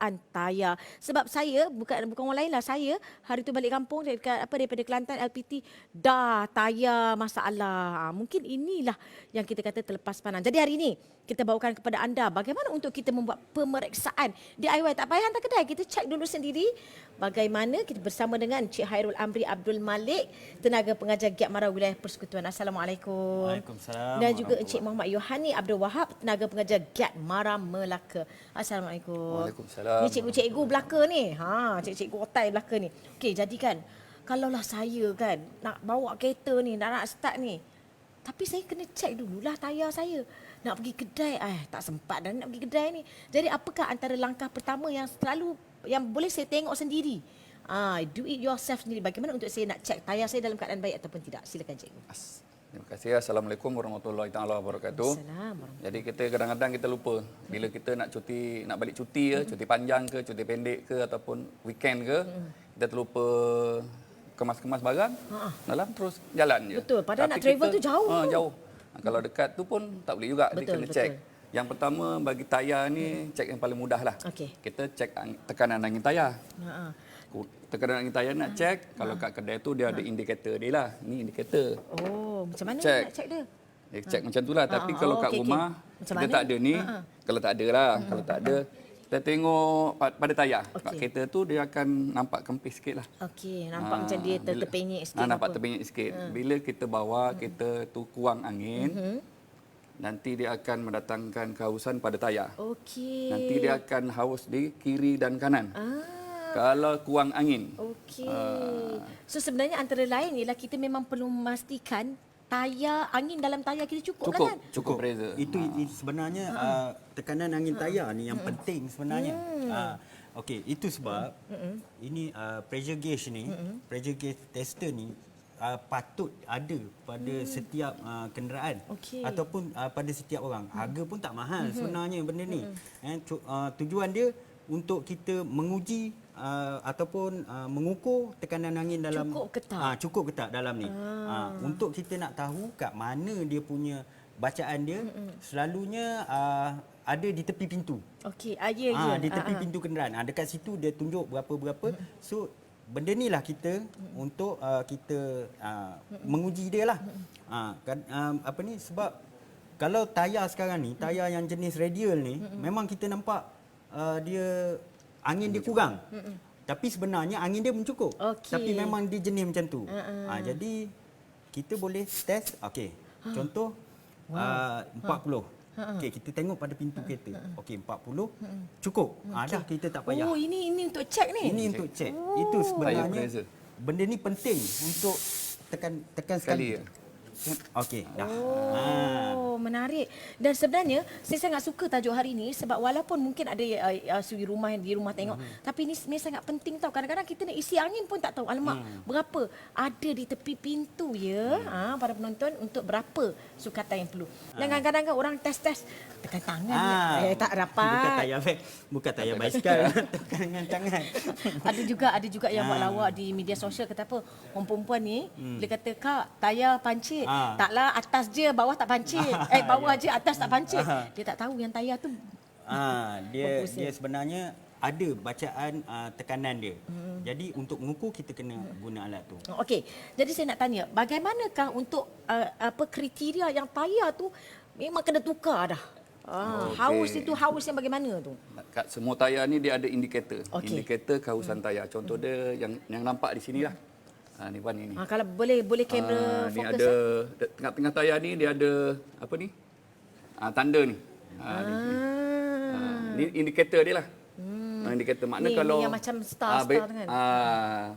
pemeriksaan tayar. Sebab saya bukan orang lain lah, saya hari tu balik kampung daripada Kelantan LPT dah tayar masalah. Mungkin inilah yang kita kata terlepas pandang. Jadi hari ini kita bawakan kepada anda bagaimana untuk kita membuat pemeriksaan DIY. Tak payah hantar kedai, kita cek dulu sendiri bagaimana. Kita bersama dengan Cik Hairul Amri Abdul Malik, tenaga pengajar Giat Mara Wilayah Persekutuan. Assalamualaikum. Waalaikumsalam. Dan juga Encik Muhammad Yohani Abdul Wahab, tenaga pengajar Giat Mara Melaka. Assalamualaikum. Waalaikumsalam. Ni cikgu-cikgu belaka ni. Cikgu-cikgu otai belaka ni. Okey, jadi kan kalaulah saya kan nak bawa kereta ni, nak start ni, tapi saya kena cek dululah tayar saya. Nak pergi kedai, tak sempat dah nak pergi kedai ni. Jadi apakah antara langkah pertama yang boleh saya tengok sendiri? Do it yourself sendiri. Bagaimana untuk saya nak cek tayar saya dalam keadaan baik ataupun tidak? Silakan cikgu. Terima kasih. Assalamualaikum warahmatullahi taala wabarakatuh. Jadi kita kadang-kadang kita lupa bila kita nak cuti, nak balik cuti cuti panjang ke, cuti pendek ke ataupun weekend ke, kita terlupa kemas-kemas barang dalam terus jalan je. Betul, padahal nak travel tu jauh. Jauh. Kalau dekat tu pun tak boleh juga. Dia kena cek. Yang pertama bagi tayar ni cek yang paling mudah lah. Kita cek tekanan angin tayar. Tekanan angin tayar nak cek. Kalau kat kedai tu dia ada indikator dia lah. Ni indikator. Oh, macam mana nak cek dia? Dia cek macam tu lah. Tapi kalau kat rumah kita tak ada ni. Kalau tak ada lah. Kalau tak ada, kita tengok pada tayar. Kat kereta tu dia akan nampak kempis sikit lah. Nampak macam dia terpenyek sikit. Nampak terpenyek sikit. Bila kita bawa kereta tu kurang angin, nanti dia akan mendatangkan kehausan pada tayar. Nanti dia akan haus di kiri dan kanan. Kalau kurang angin. So sebenarnya antara lain ialah kita memang perlu memastikan tayar, angin dalam tayar kita cukup kan? Cukup Reza. Itu sebenarnya tekanan angin tayar ni yang penting sebenarnya. Okey, itu sebab ini pressure gauge ni, pressure gauge tester ni patut ada pada setiap kenderaan ataupun pada setiap orang. Harga pun tak mahal sebenarnya benda ni. Tujuan dia untuk kita menguji ataupun mengukur tekanan angin dalam cukup ke tak dalam ni. Untuk kita nak tahu kat mana dia punya bacaan dia, selalunya ada di tepi pintu. Di tepi pintu kenderaan. Dekat situ dia tunjuk berapa-berapa. So benda ni lah kita untuk kita menguji dia lah. Sebab kalau tayar sekarang ni, tayar yang jenis radial ni, memang kita nampak dia angin dia kurang. Tapi sebenarnya angin dia mencukup. Tapi memang dia jenis macam tu. Jadi kita boleh test. Contoh 40. Kita tengok pada pintu kereta. 40 cukup. Dah kita tak payah. Ini untuk cek ni. Ini untuk cek. Itu sebenarnya benda ni penting untuk tekan sekali. Dah. Menarik. Dan sebenarnya saya sangat suka tajuk hari ini sebab walaupun mungkin ada di rumah tengok, tapi ini sangat penting tau. Kadang-kadang kita nak isi angin pun tak tahu alamak berapa ada di tepi pintu para penonton untuk berapa sukatan yang perlu. Dan kadang-kadang orang test tekan tangan tak dapat. Bukan tayar basikal, tekan dengan tangan. Ada juga yang buat lawak di media sosial kata apa, orang perempuan ni dia kata kak tayar pancit. Taklah atas je bawah tak pancit. Bawah je atas tak pancit. Dia tak tahu yang tayar tu dia sebenarnya ada bacaan tekanan dia. Jadi untuk mengukur kita kena guna alat tu. Jadi saya nak tanya, bagaimanakah untuk kriteria yang tayar tu memang kena tukar dah? Haus itu haus yang bagaimana tu? Kat semua tayar ni dia ada indikator. Indikator kehausan tayar. Contoh dia yang nampak di sini lah. Ni Wan ini. Kalau boleh kamera ni fokus. Ada tengah-tengah tayar ni dia ada apa ni? Tanda ni. Ni indikator dia lah. Indikator makna ni, kalau ni yang macam star tu kan.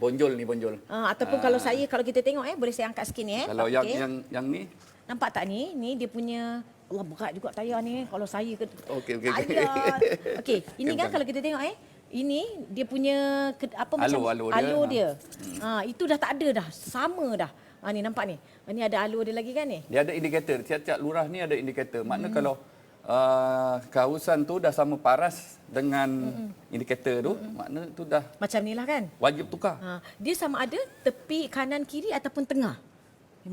Bonjol. Ataupun kalau kita tengok boleh saya angkat sikit ni Kalau yang ni nampak tak ni? Ni dia punya Allah berat juga tayar ni kalau saya ke. Okey. Ini kan kalau kita tengok ini dia punya alur dia. Itu dah tak ada dah. Sama dah. Ni nampak ni. Ni ada alur dia lagi kan ni? Dia ada indikator. Tiap-tiap lurah ni ada indikator. Makna kalau kehausan tu dah sama paras dengan indikator tu, makna tu dah macam ni lah kan? Wajib tukar. Dia sama ada tepi kanan kiri ataupun tengah?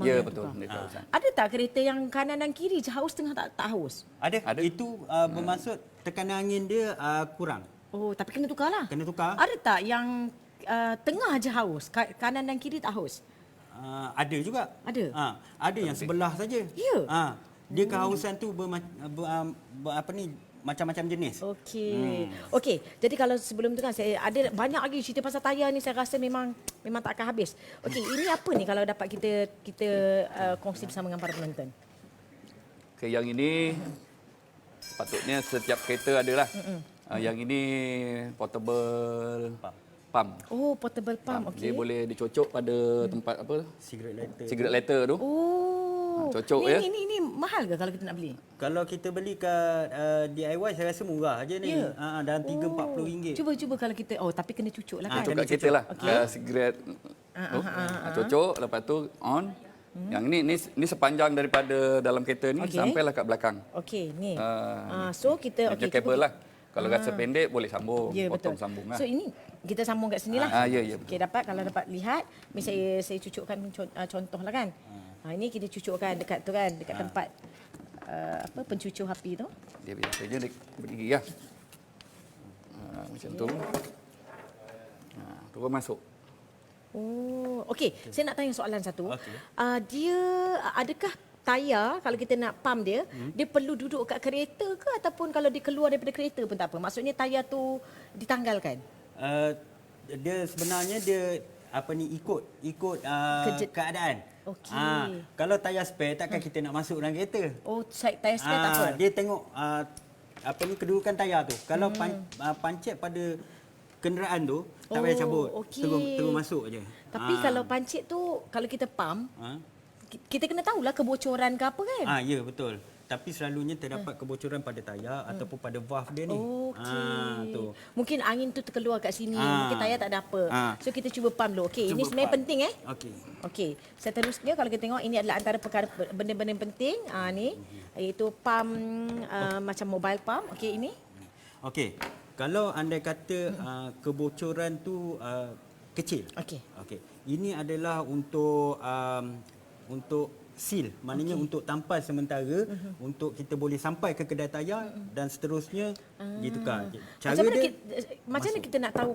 Ya betul. Ada tak kereta yang kanan dan kiri je haus, tengah tak haus? Ada. Itu bermaksud tekanan angin dia kurang. Oh, tapi kena tukar lah. Kena tukar. Ada tak yang tengah je haus, kanan dan kiri tak haus? Ada juga. Ada? Ada yang sebelah saja. Ya? Dia kehausan tu macam-macam jenis. Okey. Okey, jadi kalau sebelum tu kan saya ada banyak lagi cerita pasal tayar ni, saya rasa memang tak akan habis. Okey, ini apa ni kalau dapat kita kongsi bersama dengan para penonton? Okay, yang ini sepatutnya setiap kereta adalah. Yang ini portable pump. Oh, portable pump. Okey. Dia boleh dicocok pada tempat apa? Cigarette lighter tu. Oh. Cocok ni, ya. Ni mahal ke kalau kita nak beli? Kalau kita beli kat DIY saya rasa murah je ni. Ya? Dalam RM3-40. Cuba kalau kita tapi kena cucuk lah kan. Cocok kat kereta lah. Okey. Cigarette. Cocok, lepas tu on. Yang ni sepanjang daripada dalam kereta ni sampailah kat belakang. Okey, ni. Dia So kita punya kabel lah. Kalau rasa pendek boleh sambung, ya, potong betul. sambung lah. So ini kita sambung kat sini lah. Ya, betul. Okey, kalau dapat lihat, ni saya cucukkan contoh lah kan. Ini kita cucukkan dekat tu kan, dekat tempat pencucur api tu. Dia biasanya dia berdiri lah. Macam tu. Terus masuk. Oh, okey. Saya nak tanya soalan satu. Okey. Dia adakah tayar kalau kita nak pump dia, dia perlu duduk kat kereta ke ataupun kalau dia keluar daripada kereta pun tak apa? Maksudnya tayar tu ditanggalkan? Dia sebenarnya dia ikut keadaan. Okey. Kalau tayar spare takkan kita nak masuk dalam kereta. Oh, tayar spare tak apa? Dia tengok kedudukan tayar tu. Kalau pancit pada kenderaan tu tak payah cabut. Okey. Terus masuk je. Tapi kalau pancit tu kalau kita pump, kita kena tahulah kebocoran ke apa kan? Ya betul. Tapi selalunya terdapat kebocoran pada tayar ataupun pada valve dia ni. Okey. Tu. Mungkin angin tu terkeluar kat sini, mungkin tayar tak ada apa. So kita cuba pump dulu. Okey, ini Cuba sebenarnya pump. penting Okey. Okey, seterusnya kalau kita tengok ini adalah antara perkara benda-benda yang penting ni iaitu pump macam mobile pump. Okey, ini. Okey. Kalau anda kata kebocoran tu kecil. Okey. Okey. Ini adalah untuk seal, maknanya untuk tampal sementara untuk kita boleh sampai ke kedai tayar dan seterusnya ditukar. Macam mana kita nak tahu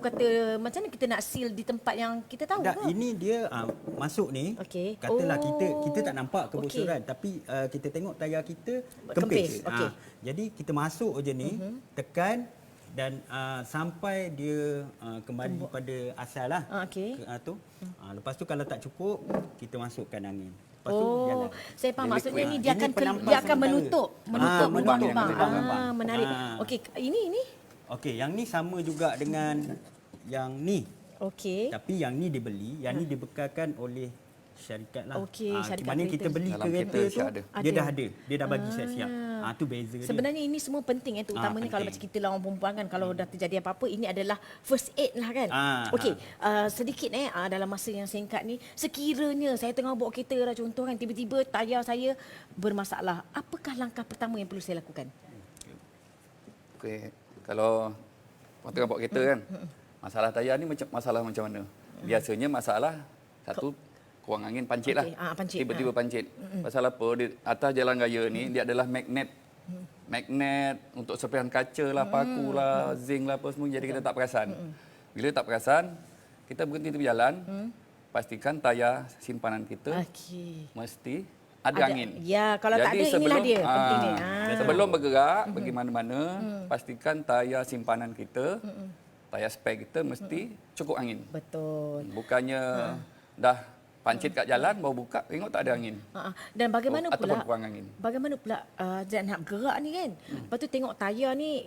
macam mana kita nak seal di tempat yang kita tahu ke? Ini dia masuk ni. Okey. Katalah kita tak nampak kebocoran tapi kita tengok tayar kita kempis. Okey. Jadi kita masuk je ni, tekan dan sampai dia kembali pada asal lah. Okey. Lepas tu kalau tak cukup, kita masukkan angin. Lepas tu jalan. Saya faham maksudnya ni Ini dia akan penampas menutup sementara. lubang yang bang. ada dalam lubang. Menarik. Okey, ini. Okey, yang ni sama juga dengan yang ni. Okey. Tapi yang ni dibeli, yang ni dibekalkan oleh syarikat lah. Okey, syarikat Mana kereta. kita beli Dalam kereta kereta tu, ada. dia dah ada. Dia dah bagi siap-siap. Tu beza dia. Sebenarnya ini semua penting terutamanya kalau macam penting. kita lah orang perempuan kan, kalau dah terjadi apa-apa ini adalah first aid lah kan. Okey, sedikit dalam masa yang singkat ni, sekiranya saya tengah bawa kereta lah contoh kan, tiba-tiba tayar saya bermasalah, apakah langkah pertama yang perlu saya lakukan? Okey, kalau orang tengah bawa kereta kan, masalah tayar ni masalah macam mana? Biasanya masalah satu kurang angin, pancit lah. Pancit. Tiba-tiba pancit. Pasal apa? Di atas jalan raya ni dia adalah magnet. Magnet untuk serpihan kaca lah, paku lah, zinc lah apa semua, jadi kita tak perasan. Bila tak perasan, kita berhenti tepi jalan, pastikan tayar simpanan kita mesti ada angin. Ya, kalau tak ada inilah dia penting ni. Sebelum bergerak pergi mana-mana, pastikan tayar simpanan kita, tayar spare kita mesti cukup angin. Betul. Bukannya dah pancit kat jalan baru buka tengok tak ada angin. Dan bagaimana ataupun pula kurang angin. Bagaimana pula nak bergerak ni kan? Lepas tu tengok tayar ni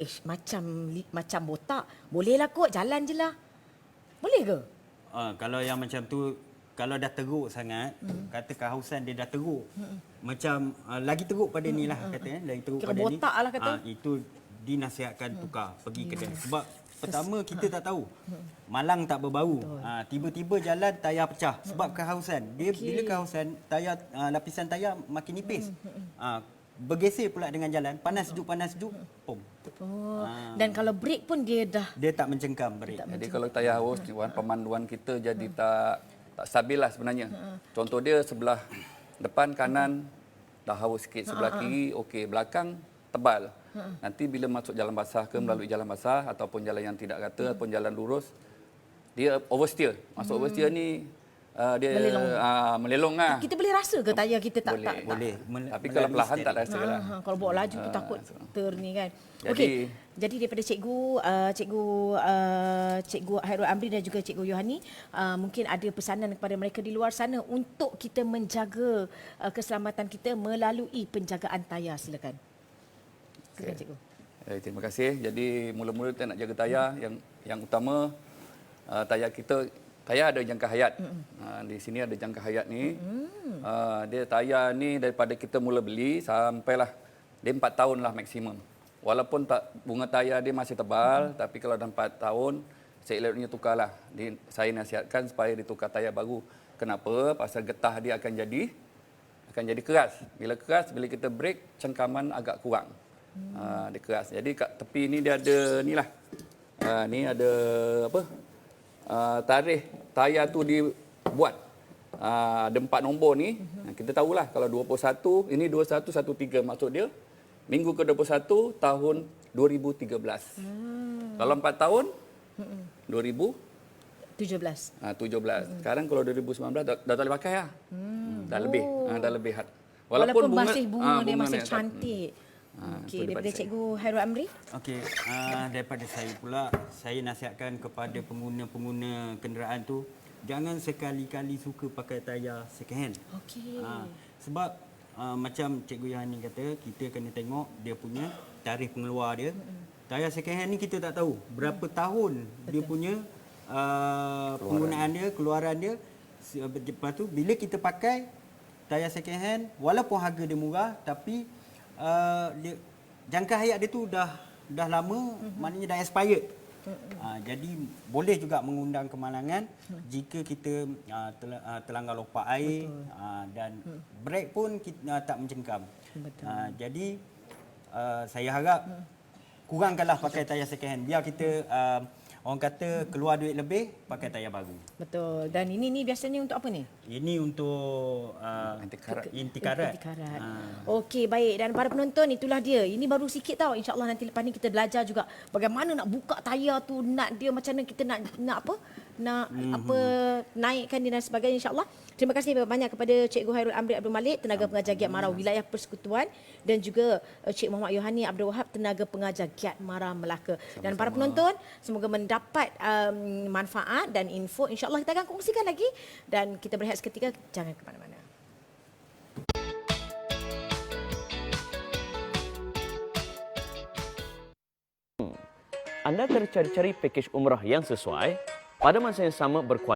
macam botak. Bolehlah kot jalan je lah. Boleh ke? Kalau yang macam tu, kalau dah teruk sangat, kata kehausan dia dah teruk. Macam lagi teruk pada ni lah kata lagi teruk Kira pada ni. botak lah kata. Itu dinasihatkan tukar pergi kedai. Sebab pertama kita tak tahu. Malang tak berbau. Tiba-tiba jalan tayar pecah sebab kehausan. Dia bila kehausan tayar lapisan tayar makin nipis. Bergeser pula dengan jalan, panas sejuk, pom. Dan kalau brake pun dia tak mencengkam brake. Jadi kalau tayar haus, pemanduan kita jadi tak stabil lah sebenarnya. Contoh dia sebelah depan kanan dah haus sikit, sebelah kiri okey, belakang tebal. Nanti bila masuk jalan basah ke melalui jalan basah ataupun jalan yang tidak rata ataupun jalan lurus, dia oversteer. Masuk oversteer ni dia melelong lah. Kita boleh rasa ke tayar kita tak Boleh. tak Boleh. Tapi kalau perlahan tak rasa lah. kalau bawa laju tu takut ni kan. Jadi- Okey. Jadi daripada cikgu Hairul Amri dan juga cikgu Yohani, mungkin ada pesanan kepada mereka di luar sana untuk kita menjaga keselamatan kita melalui penjagaan tayar. Silakan. Silakan cikgu. Terima kasih. Jadi mula-mula kita nak jaga tayar, yang utama tayar kita, tayar ada jangka hayat. Di sini ada jangka hayat ni. Dia tayar ni daripada kita mula beli sampailah dia 4 tahun lah maksimum. Walaupun bunga tayar dia masih tebal, tapi kalau dah 4 tahun, seeloknya tukarlah. Saya nasihatkan supaya ditukar tayar baru. Kenapa? Pasal getah dia akan jadi keras. Bila keras, bila kita brake, cengkaman agak kurang. Dia keras. Jadi kat tepi ni dia ada ni lah. Ni ada apa? Tarikh tayar tu dibuat. Ada 4 nombor ni. Kita tahulah kalau 21, ini 2113 maksud dia. Minggu ke-21 tahun 2013. Kalau 4 tahun 17. 17. Sekarang kalau 2019 dah tak boleh pakai lah. Dah lebih. Dah lebih. Walaupun masih bunga dia masih dia cantik. Okey, daripada daripada cikgu Hairul Amri. Okey, daripada saya pula, saya nasihatkan kepada pengguna-pengguna kenderaan tu, jangan sekali-kali suka pakai tayar second hand. Okey. Sebab macam Cikgu Yohani kata, kita kena tengok dia punya tarikh pengeluar dia. Tayar second hand ni kita tak tahu berapa tahun dia punya penggunaan dia, keluaran dia. Lepas tu bila kita pakai tayar second hand, walaupun harga dia murah, tapi jangka hayat dia tu dah lama, maknanya dah expired. Jadi boleh juga mengundang kemalangan jika kita terlanggar lopak air dan brake pun kita tak mencengkam. Jadi saya harap kurangkanlah pakai tayar second hand. Biar kita orang kata keluar duit lebih pakai tayar baru. Betul. Dan ini biasanya untuk apa ni? Ini untuk intikarat. Okey, baik. Dan para penonton, itulah dia. Ini baru sikit tau. InsyaAllah nanti lepas ni kita belajar juga bagaimana nak buka tayar tu, nak dia macam mana kita nak apa? Naikkan dia dan sebagainya, insyaAllah. Terima kasih banyak kepada Cikgu Hairul Amri Abdul Malik, Tenaga Pengajar Giat Mara Wilayah Persekutuan, dan juga Cik Muhammad Yohani Abdul Wahab, Tenaga Pengajar Giat Mara Melaka. Dan para penonton, semoga mendapat manfaat dan info. InsyaAllah kita akan kongsikan lagi. Dan kita berehat seketika, jangan ke mana-mana. Anda tercari-cari pakej umrah yang sesuai pada masa yang sama berkualitas.